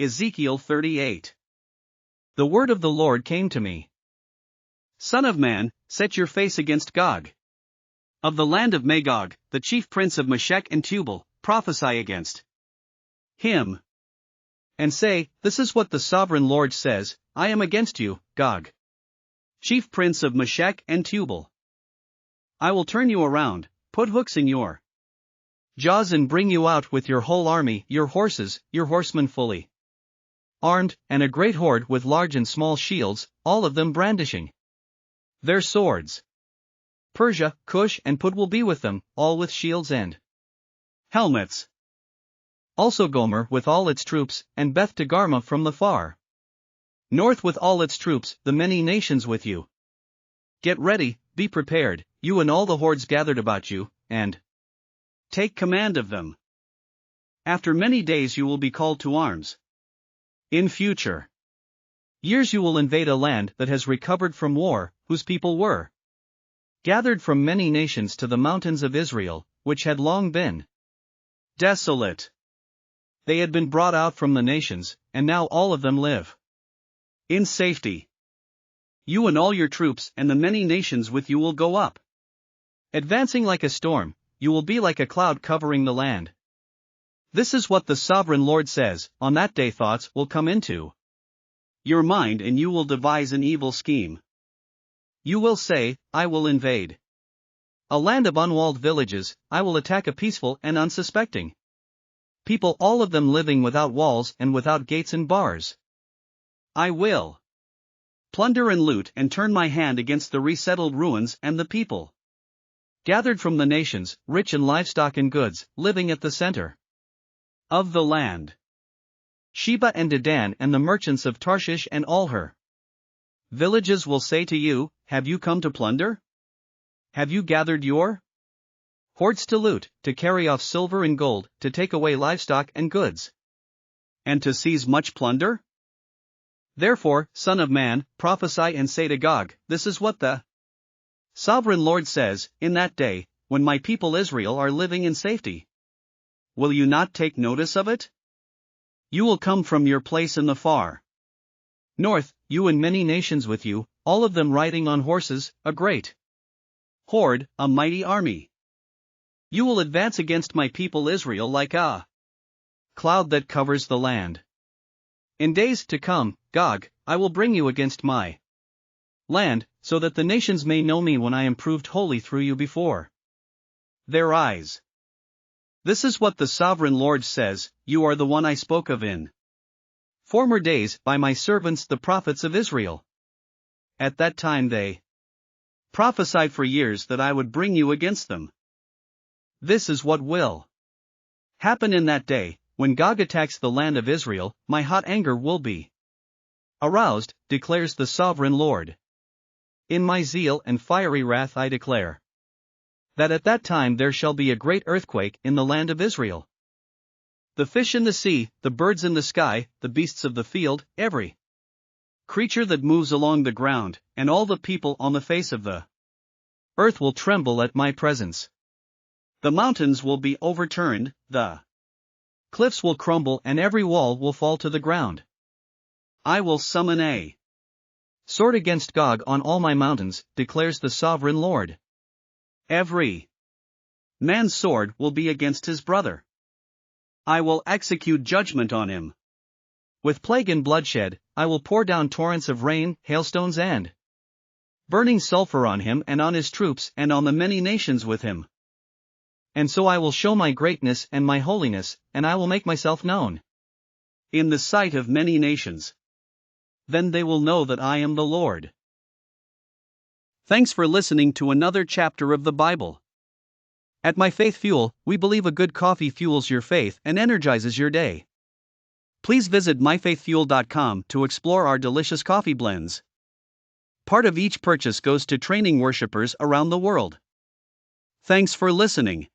Ezekiel 38. The word of the Lord came to me. Son of man, set your face against Gog. Of the land of Magog, the chief prince of Meshek and Tubal, prophesy against him. And say, This is what the sovereign Lord says, I am against you, Gog, chief prince of Meshek and Tubal. I will turn you around, put hooks in your jaws and bring you out with your whole army, your horses, your horsemen fully armed, and a great horde with large and small shields, all of them brandishing their swords. Persia, Cush and Put will be with them, all with shields and helmets. Also Gomer with all its troops, and Beth Togarmah from the far north with all its troops, the many nations with you. Get ready, be prepared, you and all the hordes gathered about you, and take command of them. After many days you will be called to arms. In future years you will invade a land that has recovered from war, whose people were gathered from many nations to the mountains of Israel, which had long been desolate. They had been brought out from the nations, and now all of them live in safety. You and all your troops and the many nations with you will go up. Advancing like a storm, you will be like a cloud covering the land. This is what the sovereign Lord says, on that day thoughts will come into your mind and you will devise an evil scheme. You will say, I will invade a land of unwalled villages, I will attack a peaceful and unsuspecting people, all of them living without walls and without gates and bars. I will plunder and loot and turn my hand against the resettled ruins and the people gathered from the nations, rich in livestock and goods, living at the center of the land. Sheba and Dedan and the merchants of Tarshish and all her villages will say to you, Have you come to plunder? Have you gathered your hoards to loot, to carry off silver and gold, to take away livestock and goods, and to seize much plunder? Therefore, Son of man, prophesy and say to Gog, This is what the sovereign Lord says, in that day, when my people Israel are living in safety. Will you not take notice of it? You will come from your place in the far north, you and many nations with you, all of them riding on horses, a great horde, a mighty army. You will advance against my people Israel like a cloud that covers the land. In days to come, Gog, I will bring you against my land, so that the nations may know me when I am proved holy through you before their eyes. This is what the sovereign Lord says, You are the one I spoke of in former days by my servants the prophets of Israel. At that time they prophesied for years that I would bring you against them. This is what will happen in that day, when Gog attacks the land of Israel, my hot anger will be aroused, declares the sovereign Lord. In my zeal and fiery wrath I declare that at that time there shall be a great earthquake in the land of Israel. The fish in the sea, the birds in the sky, the beasts of the field, every creature that moves along the ground, and all the people on the face of the earth will tremble at my presence. The mountains will be overturned, the cliffs will crumble and every wall will fall to the ground. I will summon a sword against Gog on all my mountains, declares the sovereign Lord. Every man's sword will be against his brother. I will execute judgment on him. With plague and bloodshed, I will pour down torrents of rain, hailstones and burning sulfur on him and on his troops and on the many nations with him. And so I will show my greatness and my holiness, and I will make myself known in the sight of many nations. Then they will know that I am the Lord. Thanks for listening to another chapter of the Bible. At My Faith Fuel, we believe a good coffee fuels your faith and energizes your day. Please visit myfaithfuel.com to explore our delicious coffee blends. Part of each purchase goes to training worshipers around the world. Thanks for listening.